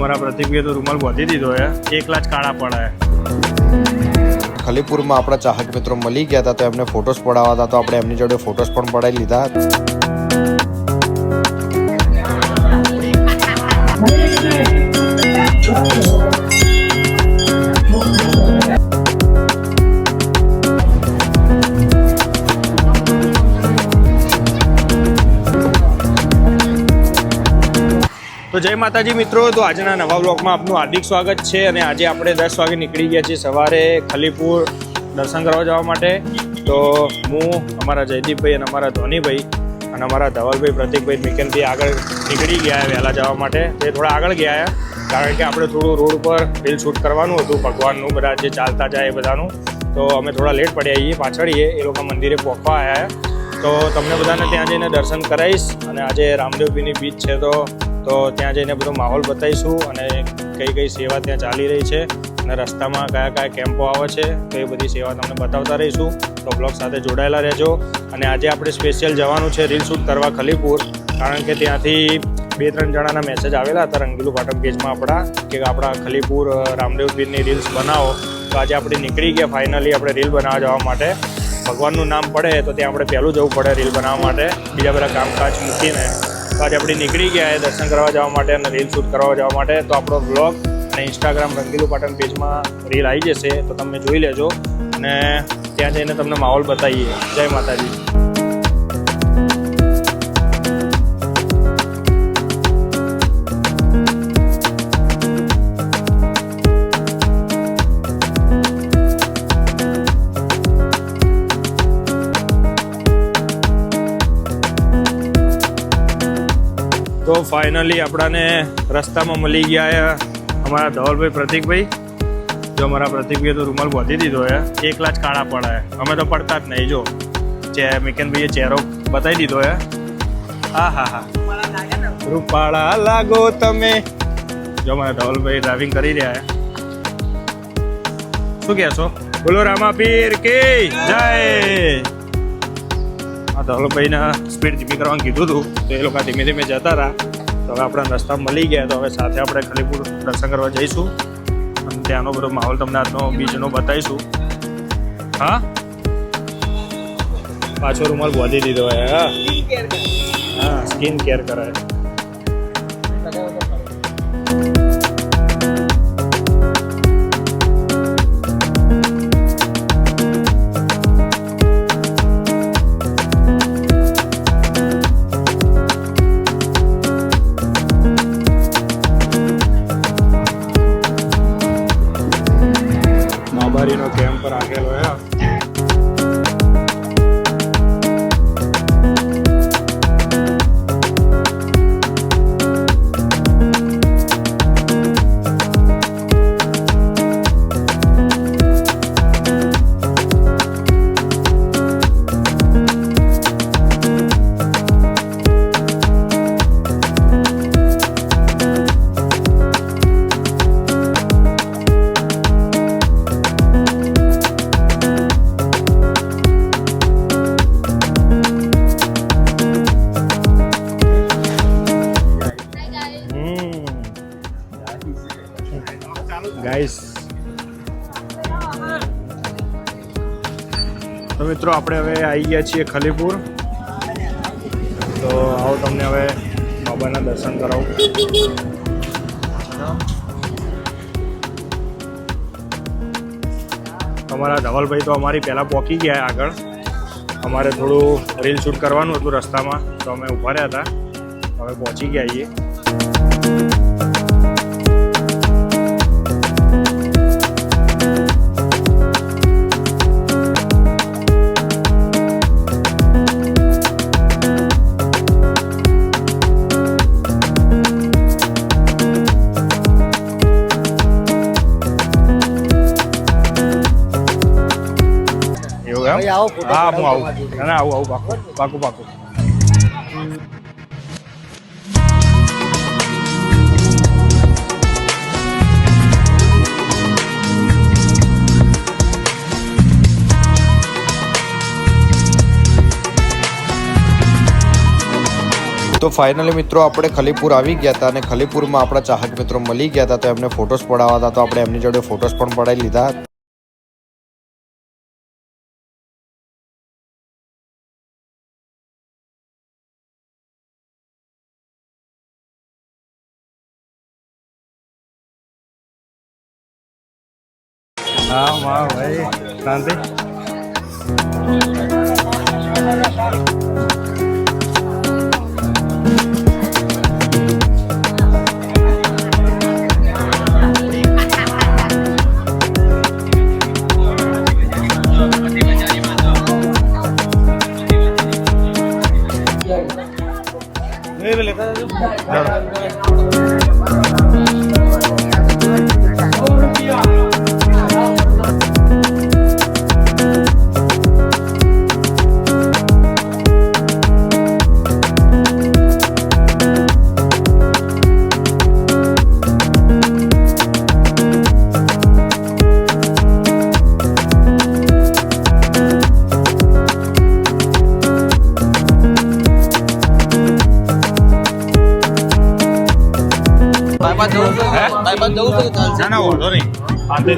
हमारा प्रतीक तो रूमाल बांधी दीधो है, एकला ज काळा पड़ा है। ખલીપુરમાં આપણા ચાહક મિત્રો મળી ગયા હતા, તો એમને ફોટોસ પડાવવા હતા, તો આપણે એમની જોડે ફોટોસ પણ પડાવી લીધા। तो जय माताजी मित्रों, तो आज नवा ब्लॉग में आपનું हार्दिक स्वागत है। અને આજે આપણે 10 વાગે નીકળી ગયા છીએ સવારે ખલીપુર દર્શન કરવા જવા માટે। તો હું અમારા જયદીપભાઈ અને અમારા ધોનીભાઈ અને અમારા ધવલભાઈ પ્રતીકભાઈ મિકેનભાઈ આગળ નીકળી ગયા વહેલા જવા માટે। તે થોડા આગળ ગયા કારણ કે આપણે થોડું રોડ પર રીલ શૂટ કરવાનું હતું ભગવાનનું, બધા જે ચાલતા જાય એ બધાનું। તો અમે થોડા લેટ પડ્યા છીએ, પાછળીએ એ લોકો મંદિરે પહોંચવા આવ્યા। તો તમને બધાને ત્યાં જઈને દર્શન કરાવીશ અને આજે રામદેવપીરની બીચ છે તો ત્યાં જઈને બધો માહોલ બતાવીશું અને કઈ કઈ સેવા ત્યાં ચાલી રહી છે અને રસ્તામાં કયા કયા કેમ્પો આવે છે તો એ બધી સેવા તમને બતાવતા રહીશું। તો બ્લોગ સાથે જોડાયેલા રહેજો। અને આજે આપણે સ્પેશિયલ જવાનું છે રીલ શૂટ કરવા ખલીપુર, કારણ કે ત્યાંથી 2-3 જણાના મેસેજ આવેલા હતા રંગીલું પાટણ પેજમાં આપણા કે આપણા ખલીપુર રામદેવપીરની રીલ્સ બનાવો। તો આજે આપણે નીકળી ગયા ફાઇનલી આપણે રીલ બનાવવા જવા માટે। ભગવાનનું નામ પડે તો ત્યાં આપણે પહેલું જવું પડે રીલ બનાવવા માટે, બીજા બધા કામકાજ મૂકીને। તો આજે આપણે નીકળી ગયા દર્શન કરવા જવા માટે અને રીલ શૂટ કરવા જવા માટે। તો આપણો બ્લોગ અને ઇન્સ્ટાગ્રામ રંગીલું પાટણ પેજમાં રીલ આવી જશે, તો તમે જોઈ લેજો અને ત્યાં જઈને તમને માહોલ બતાવીએ। જય માતાજી। तो फाइनली अपने रस्ता में मिली गया है हमारा धवल भाई प्रतीक भाई। जो हमारा प्रतीक भाई तो रूमाल बांधी दीधो है, एकला ज काळा पड़ा है, हमें तो पड़ता ज नहीं। जो मिकेन भाई चेहरो बताई दीधो है। हाँ हाँ हाँ रूपाड़ा लागो तमे। जो हमारा धवल भाई ड्राइविंग करी रहा है। शू कहो? बोलो रामा पीर की जय। ધવલભાઈ ને સ્પીડ ધીમી કરવાનું કીધું હતું તો એ લોકો ધીમે ધીમે જતા હતા। તો હવે આપણા રસ્તા મળી ગયા, તો હવે સાથે આપણે ખલીપુર દર્શન કરવા જઈશું અને ત્યાંનો બધો માહોલ તમને આજનો બીચનો બતાવીશું। હા પાછો રૂમાલ બાંધી દીધો હોય। હા સ્કિન કેર કરાય। નો કેમ્પ રાખેલો હે। ગાઈસ તો મિત્રો આપણે હવે આવી ગયા છીએ ખલીપુર। તો આવો તમને હવે બાબાના દર્શન કરાવું। અમારા ધવલભાઈ તો અમારી પહેલાં પહોંચી ગયા આગળ। અમારે થોડું રીલ શૂટ કરવાનું હતું રસ્તામાં, તો અમે ઊભા રહ્યા હતા, હવે પહોંચી ગયા છીએ। हाँ હું આવું ના આવું પાકું પાકું પાકું। તો ફાઇનલી મિત્રો આપણે ખલીપુર આવી ગયા હતા અને ખલીપુરમાં આપણા ચાહક મિત્રો મળી ગયા હતા, તો એમને ફોટોસ પડાવવા હતા, તો આપણે એમની જોડે ફોટોસ પણ પડાવી લીધા. હા વાહ ભાઈ શાંતિ. ના ના વાંધો નહીં, શાંતિ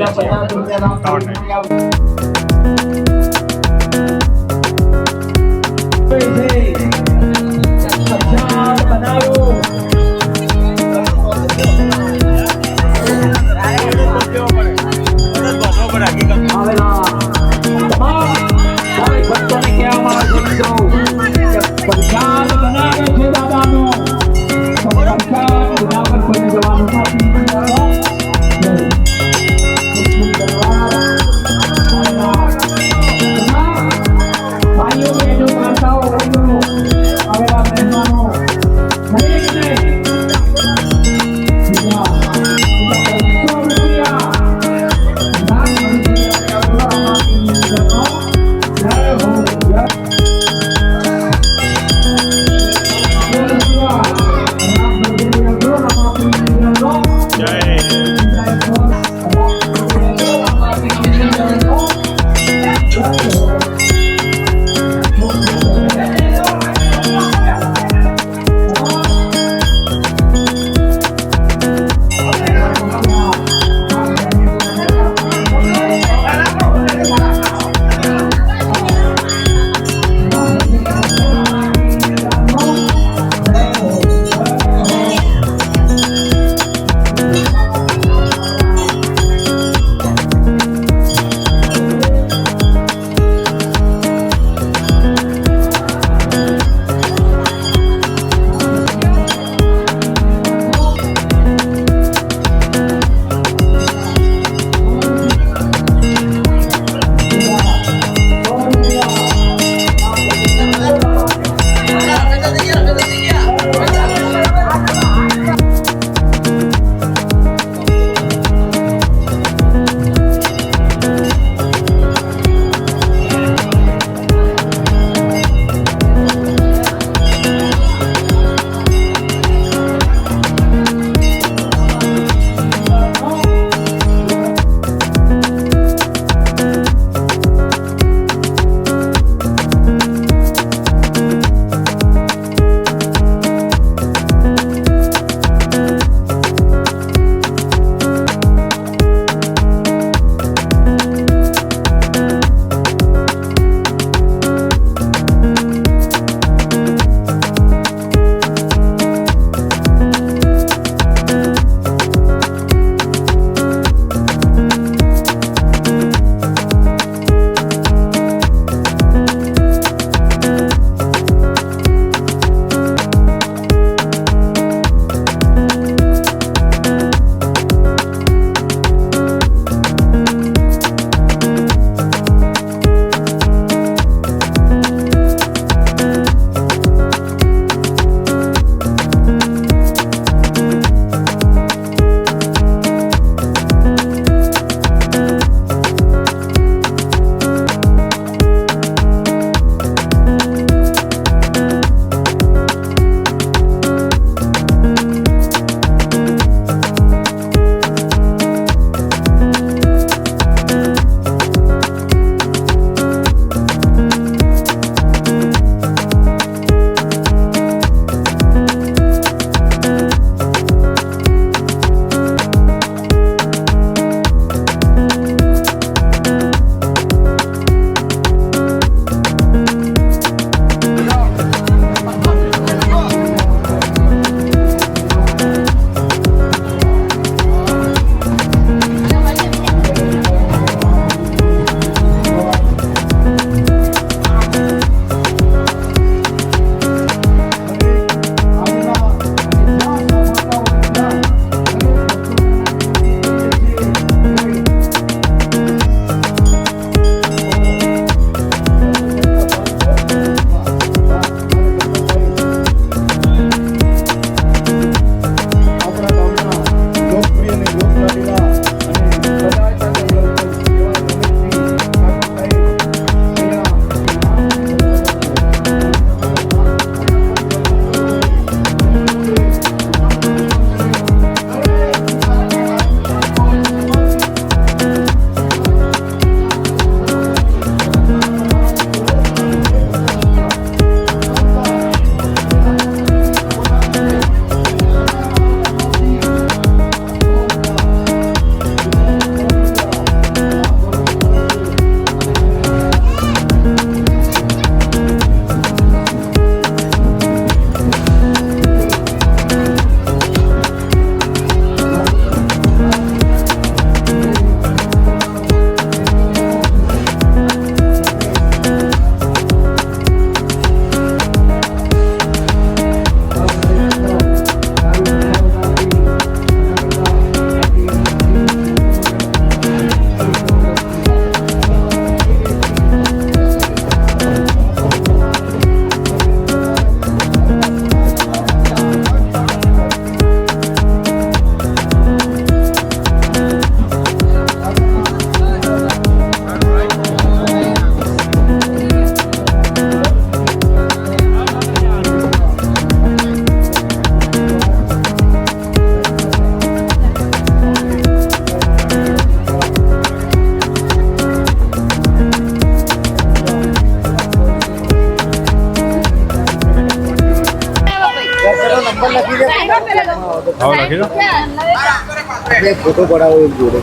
ફોટો પડાવો એમ જોડે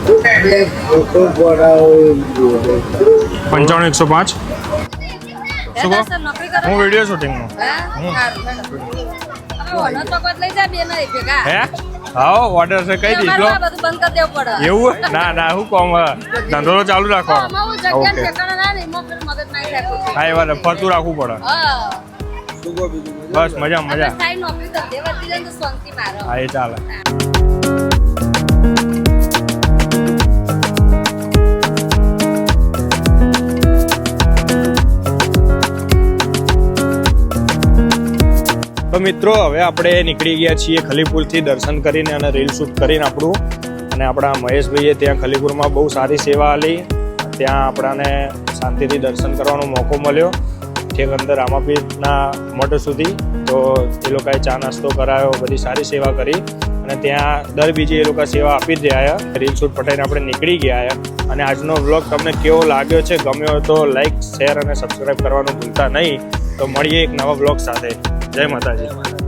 ફોટો પડાવો એમ જોડે 95 105 શું કહો? હું વિડીયો શૂટિંગનો હે હા ઓર્ડર છે કઈ દીધો એવું ના હું કોમ ધંધો તો ચાલુ રાખો ઓકે હા એ વાત ફરતું રાખવું પડે બસ મજા હા એ ચાલે તો મિત્રો હવે આપણે નીકળી ગયા છીએ ખલીપુરથી દર્શન કરીને અને રીલ શૂટ કરીને આપણું અને આપણા મહેશભાઈએ ત્યાં ખલીપુરમાં બહુ સારી સેવા આલી ત્યાં આપણાને શાંતિથી દર્શન કરવાનો મોકો મળ્યો ઠેક અંદર રામાપીરના મઠ સુધી તો એ લોકોએ ચા નાસ્તો કરાયો બધી સારી સેવા કરી અને ત્યાં દર બીજી એ લોકો સેવા આપી જ રહ્યા રીલ શૂટ પટાઈને આપણે નીકળી ગયા અને આજનો વ્લોગ તમને કેવો લાગ્યો છે ગમ્યો હોય તો લાઈક શેર અને સબસ્ક્રાઈબ કરવાનું ભૂલતા નહીં તો મળીએ એક નવા વ્લોગ સાથે જય માતાજી